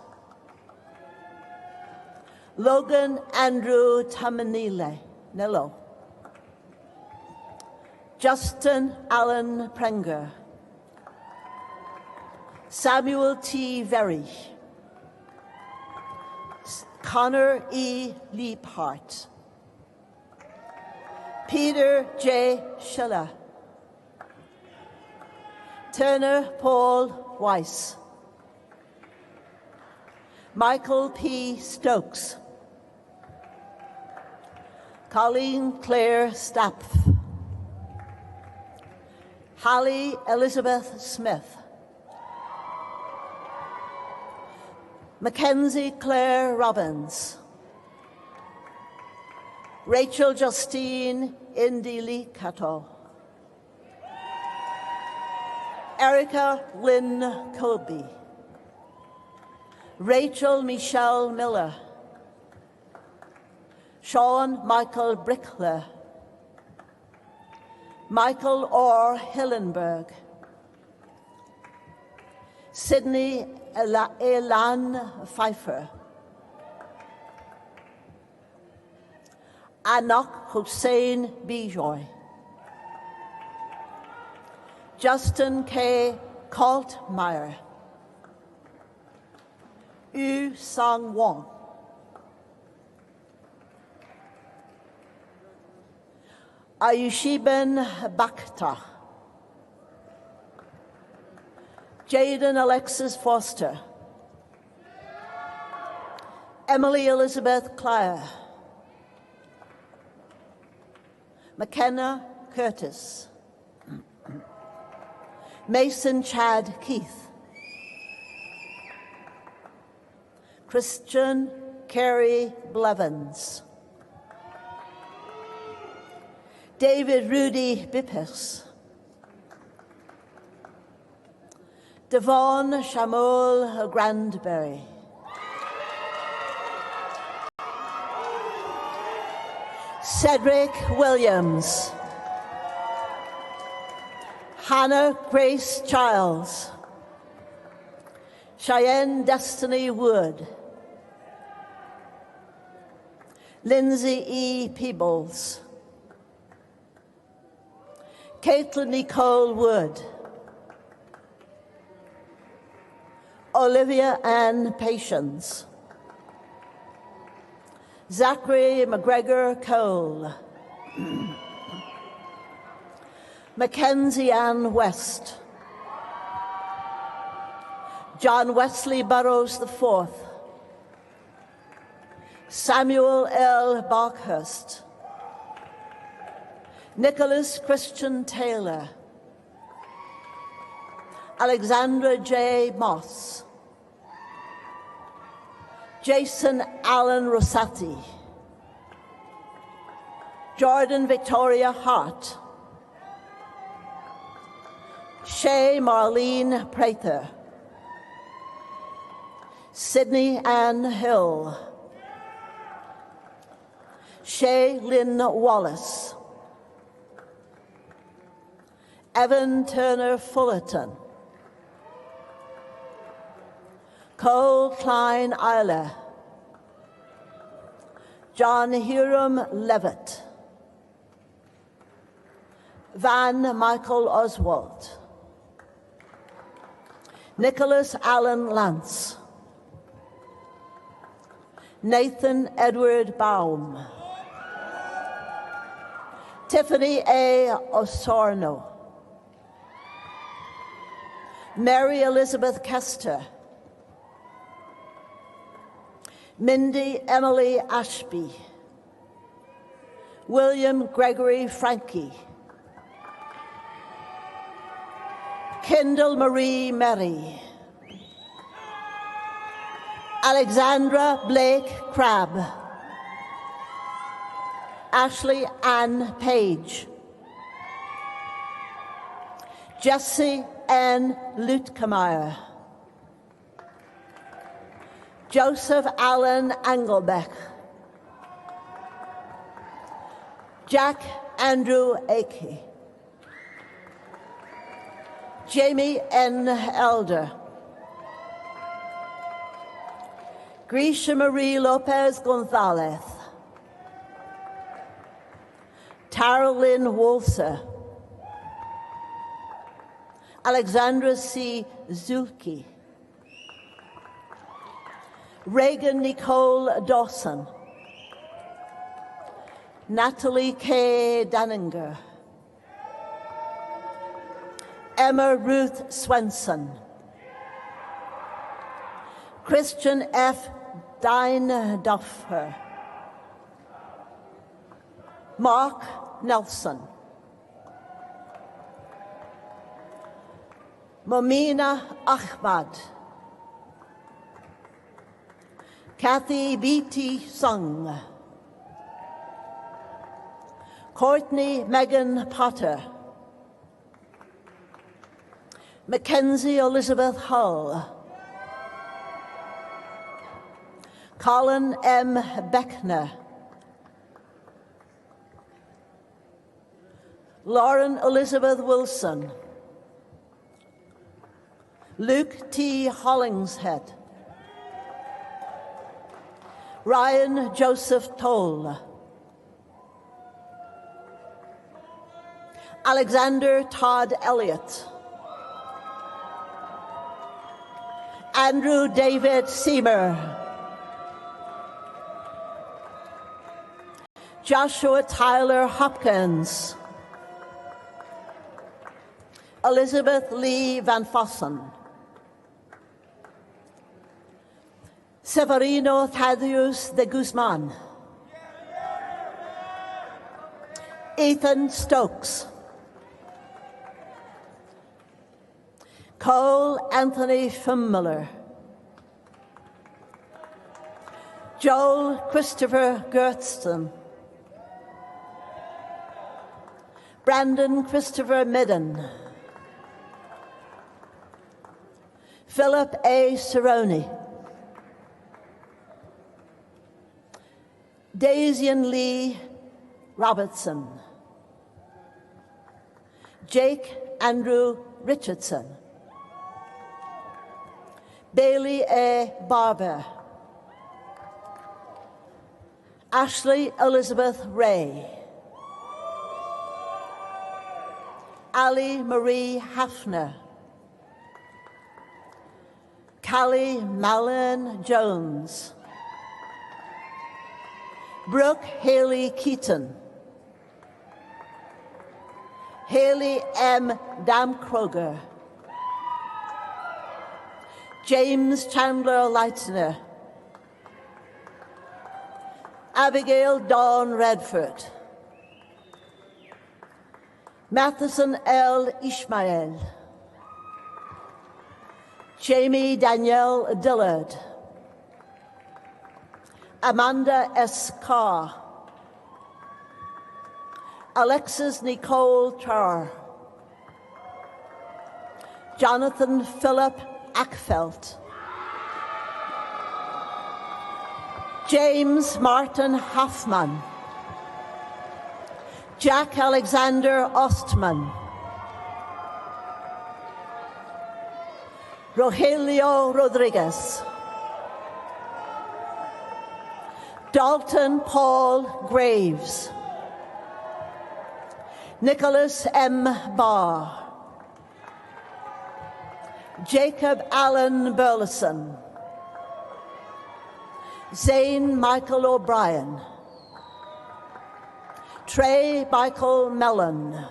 Logan Andrew Tamanile, Justin Allen Prenger, Samuel T. Very, Connor E. Leaphart, Peter J. Schiller, Turner Paul Weiss, Michael P. Stokes, Colleen Claire Stapf, Holly Elizabeth Smith, Mackenzie Claire Robbins, Rachel Justine Indy Lee Cato, Erica Lynn Colby, Rachel Michelle Miller, Sean Michael Brickler, Michael Orr Hillenberg, Sydney Elan Pfeiffer, Anak Hussein Bijoy, Justin K. Kaltmeyer, Yu Sang Wong, Ayushiben Bakhtar, Jaden Alexis Foster, Emily Elizabeth Clare, McKenna Curtis, Mason Chad Keith, Christian Carey Blevins, David Rudy Bippers, Devon Shamol Grandberry, Cedric Williams, Hannah Grace Childs, Cheyenne Destiny Wood, Lindsay E. Peebles, Caitlin Nicole Wood, Olivia Ann Patience, Zachary McGregor Cole, Mackenzie Ann West, John Wesley Burrows IV, Samuel L. Barkhurst, Nicholas Christian Taylor, Alexandra J. Moss, Jason Allen Rosati, Jordan Victoria Hart, Shay Marlene Prather, Sydney Ann Hill, Shay Lynn Wallace, Evan Turner Fullerton, Cole Klein Eiler, John Hiram Levitt, Van Michael Oswald, Nicholas Allen Lance, Nathan Edward Baum, Tiffany A. Osorno, Mary Elizabeth Kester, Mindy Emily Ashby, William Gregory Frankie, Kendall Marie Merry, Alexandra Blake Crabb, Ashley Ann Page, Jesse Ann Lutkemeyer, Joseph Allen Engelbeck, Jack Andrew Akey, Jamie N. Elder, Grisha Marie Lopez Gonzalez, Tarolyn Wolser, Alexandra C. Zulke, Reagan Nicole Dawson, Natalie K. Danninger, Emma Ruth Swenson, Christian F. Dine-Duffer, Mark Nelson, Momina Ahmad, Kathy B.T. Sung, Courtney Megan Potter, Mackenzie Elizabeth Hull, Colin M. Beckner, Lauren Elizabeth Wilson, Luke T. Hollingshead, Ryan Joseph Toll, Alexander Todd Elliott, Andrew David Seymour, Joshua Tyler Hopkins, Elizabeth Lee Van Fossen, Severino Thaddeus de Guzman, Ethan Stokes, Cole Anthony Fimmler, Joel Christopher Gertston, Brandon Christopher Midden, Philip A. Cerrone, Daisian Lee Robertson, Jake Andrew Richardson, Bailey A. Barber, Ashley Elizabeth Ray, Ali Marie Hafner, Callie Malin Jones, Brooke Haley Keaton, Haley M. Damkroger, James Chandler Leitner, Abigail Dawn Redford, Matheson L. Ishmael, Jamie Danielle Dillard, Amanda S. Carr, Alexis Nicole Tarr, Jonathan Philip Ackfelt, James Martin Hoffman, Jack Alexander Ostman, Rogelio Rodriguez, Dalton Paul Graves, Nicholas M. Barr, Jacob Allen Burleson, Zane Michael O'Brien, Trey Michael Mellon,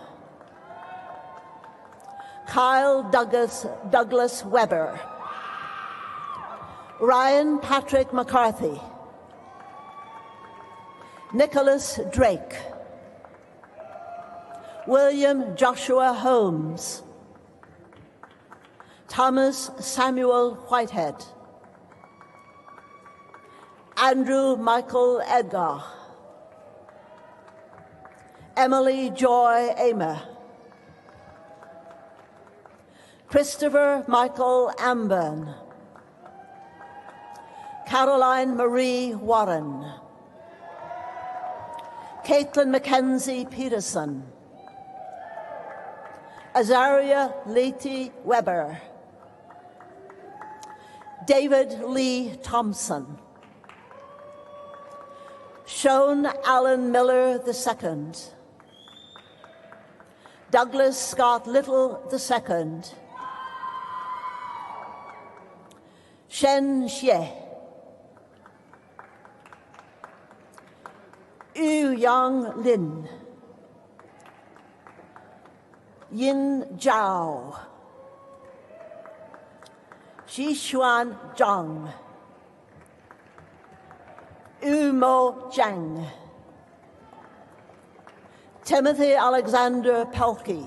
Kyle Douglas Weber, Ryan Patrick McCarthy, Nicholas Drake, William Joshua Holmes, Thomas Samuel Whitehead, Andrew Michael Edgar, Emily Joy Amer, Christopher Michael Amburn, Caroline Marie Warren, Caitlin Mackenzie Peterson, Azaria Leite Weber, David Lee Thompson, Sean Allen Miller II, Douglas Scott Little II, Shen Xie, Yu Yang Lin, Yin Zhao, Xishuan Zhang, Umo Zhang, Timothy Alexander Pelkey,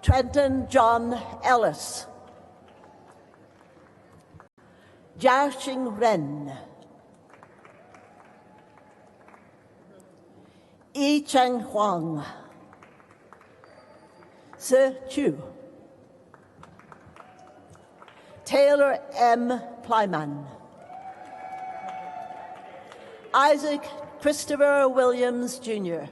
Trenton John Ellis, Jiaxing Ren, Yi Cheng Huang, Se Chu. Taylor M. Plyman. Isaac Christopher Williams, Jr.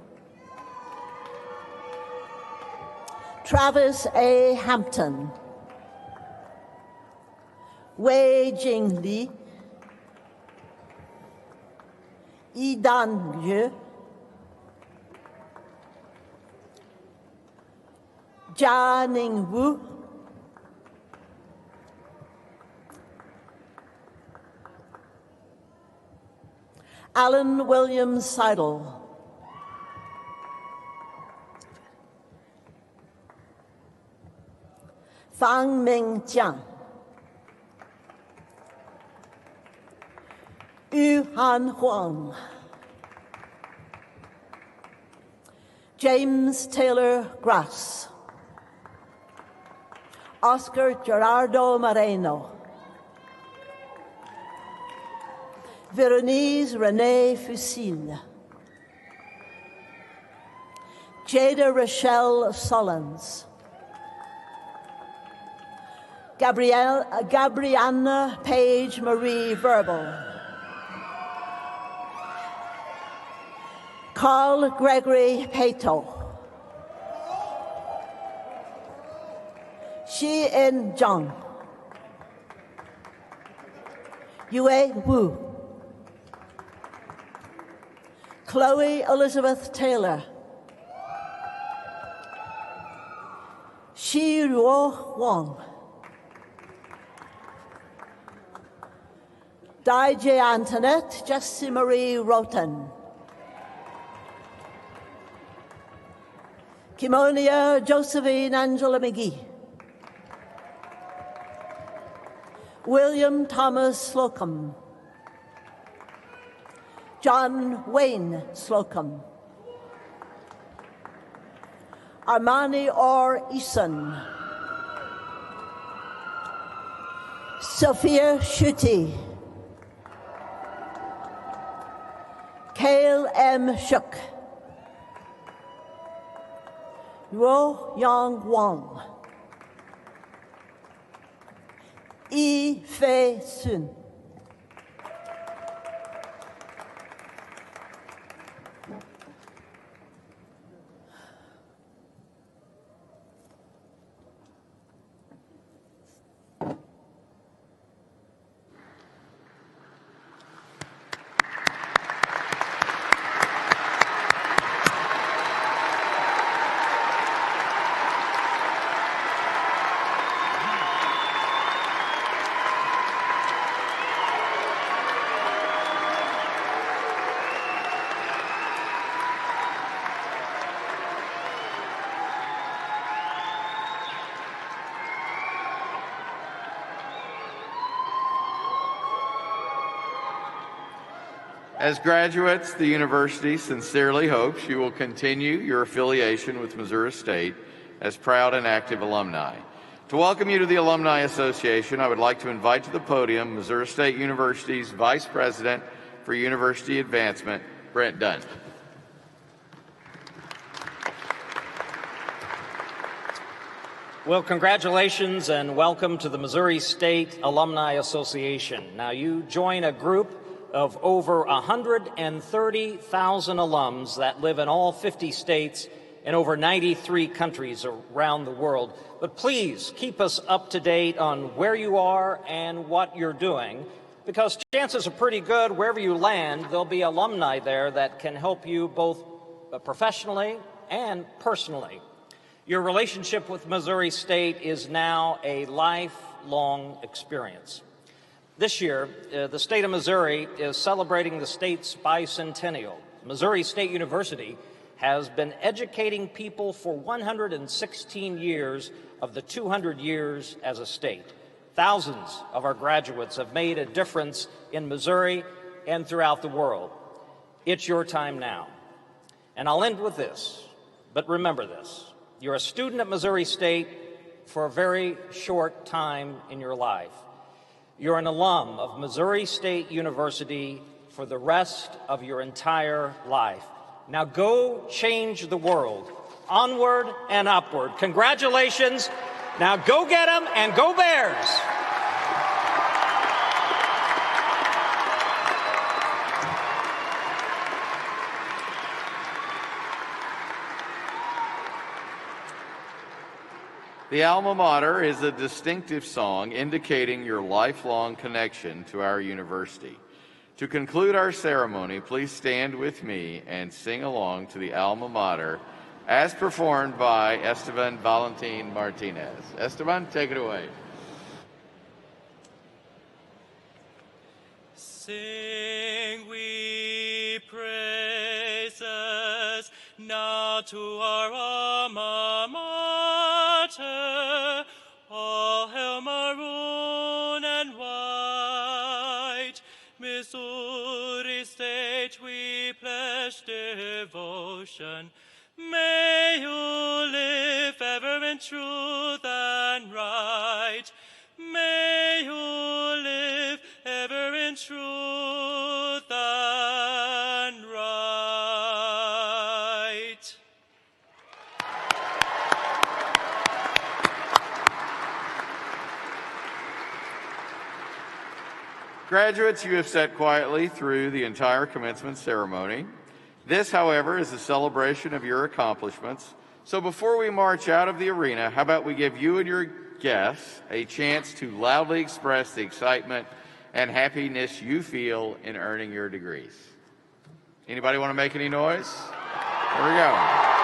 Travis A. Hampton. Wei Jing Li. Yi Dan Yu. Jia Ning Wu. Alan Williams Seidel. Fang Ming Jiang. Yu Han Huang. James Taylor Grass. Oscar Gerardo Moreno. Veronique Renee Fusil. Jada Rochelle Solons. Gabriana Page Marie Verbal. Carl Gregory Pato. Shi-In Zhang. Yue Wu. Chloe Elizabeth Taylor. Shi Ruo Wang. Dai J. Antoinette Jessie Marie Roten. Kimonia Josephine Angela McGee. William Thomas Slocum. John Wayne Slocum. Armani R. Eason. Sophia Schutte. Cale M. Shook. Ro Yang Wang. Yi Fei Sun. As graduates, the university sincerely hopes you will continue your affiliation with Missouri State as proud and active alumni. To welcome you to the Alumni Association, I would like to invite to the podium Missouri State University's Vice President for University Advancement, Brent Dunn. Well, congratulations and welcome to the Missouri State Alumni Association. Now, you join a group of over 130,000 alums that live in all 50 states and over 93 countries around the world. But please keep us up to date on where you are and what you're doing, because chances are pretty good wherever you land, there'll be alumni there that can help you both professionally and personally. Your relationship with Missouri State is now a lifelong experience. This year, the state of Missouri is celebrating the state's bicentennial. Missouri State University has been educating people for 116 years of the 200 years as a state. Thousands of our graduates have made a difference in Missouri and throughout the world. It's your time now. And I'll end with this, but remember this. You're a student at Missouri State for a very short time in your life. You're an alum of Missouri State University for the rest of your entire life. Now go change the world onward and upward. Congratulations. Now go get them and go Bears. The alma mater is a distinctive song indicating your lifelong connection to our university. To conclude our ceremony, please stand with me and sing along to the alma mater as performed by Esteban Valentin Martinez. Esteban, take it away. Sing we praises now to our alma mater, all hail maroon and white, Missouri State we pledge devotion. May you live ever in truth and right. May you live ever in truth and right. Graduates, you have sat quietly through the entire commencement ceremony. This, however, is a celebration of your accomplishments. So before we march out of the arena, how about we give you and your guests a chance to loudly express the excitement and happiness you feel in earning your degrees. Anybody want to make any noise? Here we go.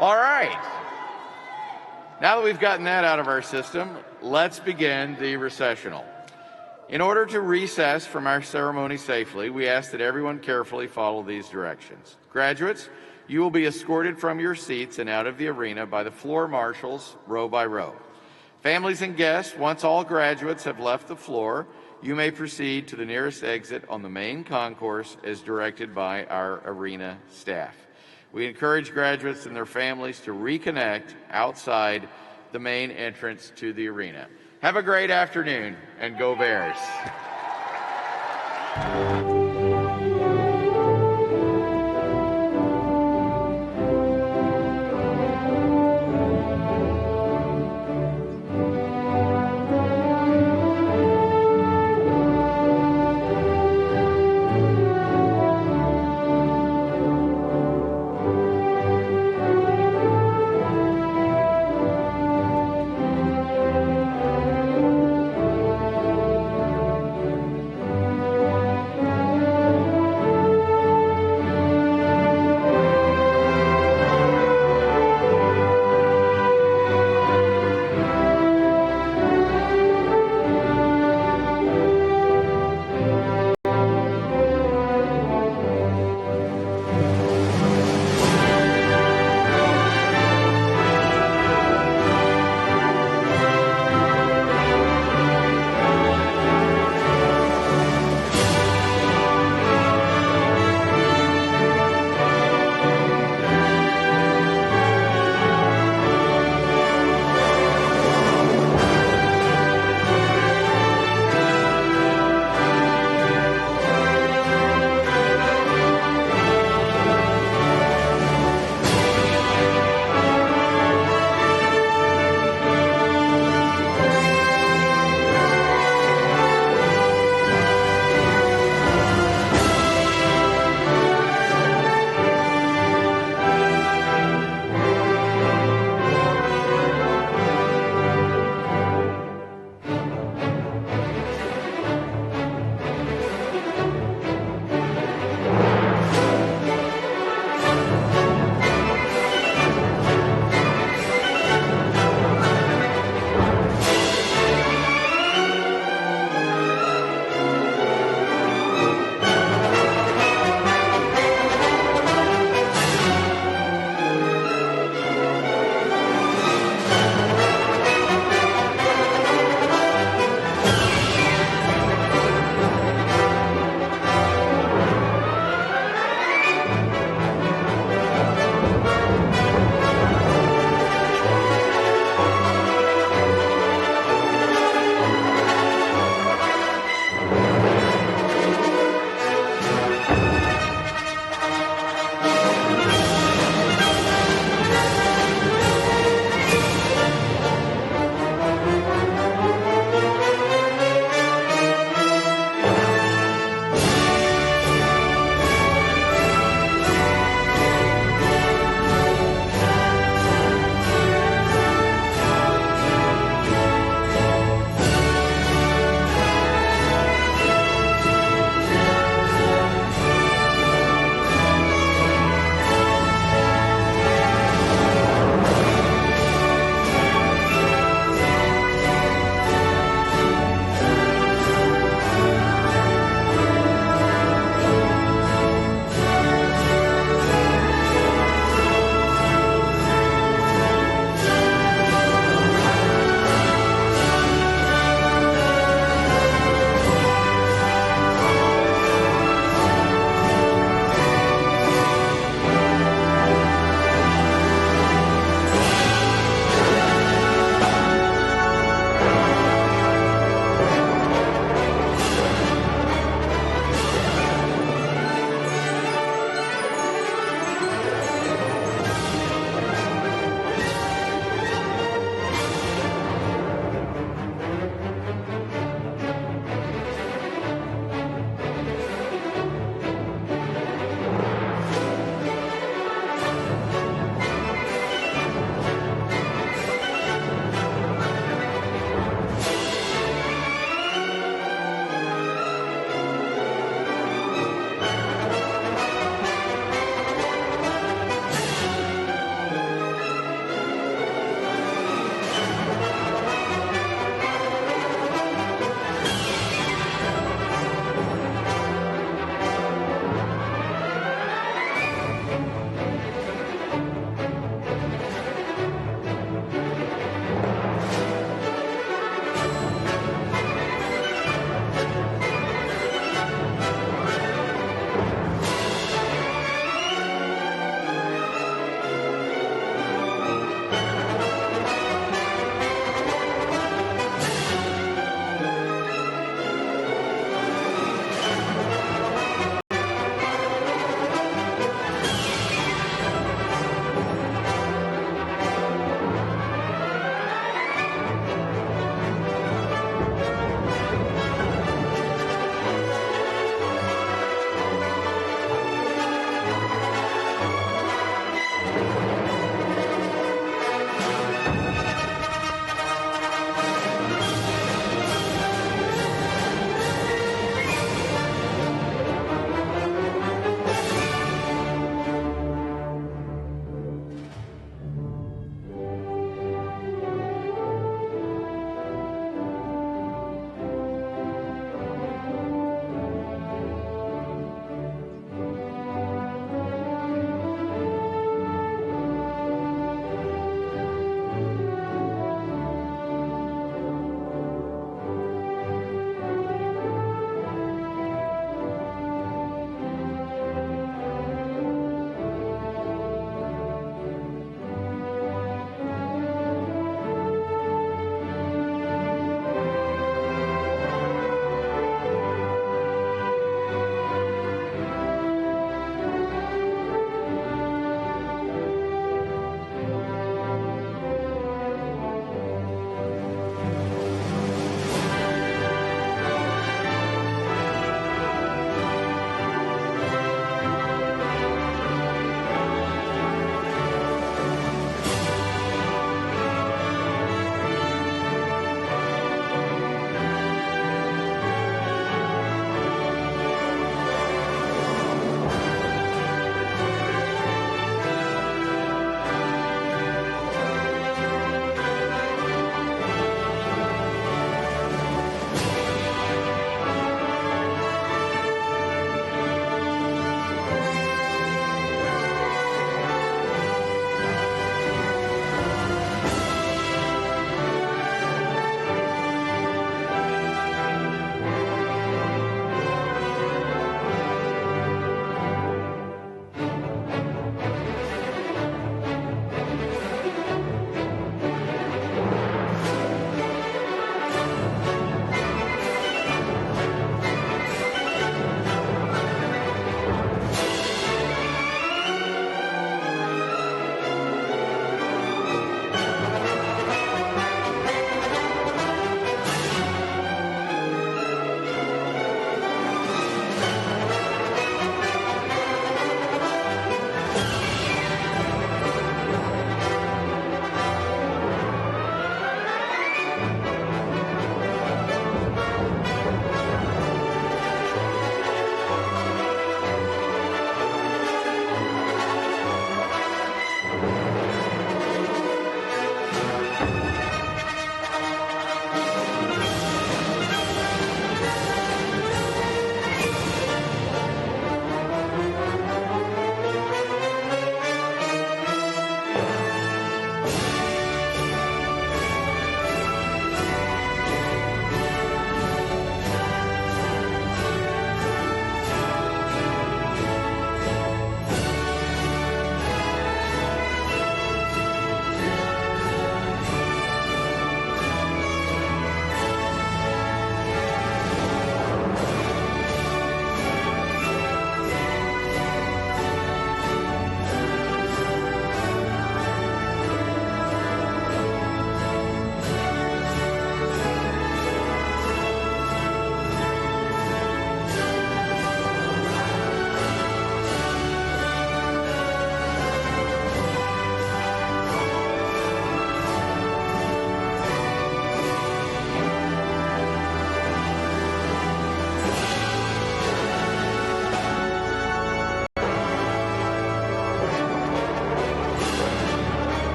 All right. Now that we've gotten that out of our system, let's begin the recessional. In order to recess from our ceremony safely, we ask that everyone carefully follow these directions. Graduates, you will be escorted from your seats and out of the arena by the floor marshals, row by row. Families and guests, once all graduates have left the floor, you may proceed to the nearest exit on the main concourse as directed by our arena staff. We encourage graduates and their families to reconnect outside the main entrance to the arena. Have a great afternoon, and go Bears.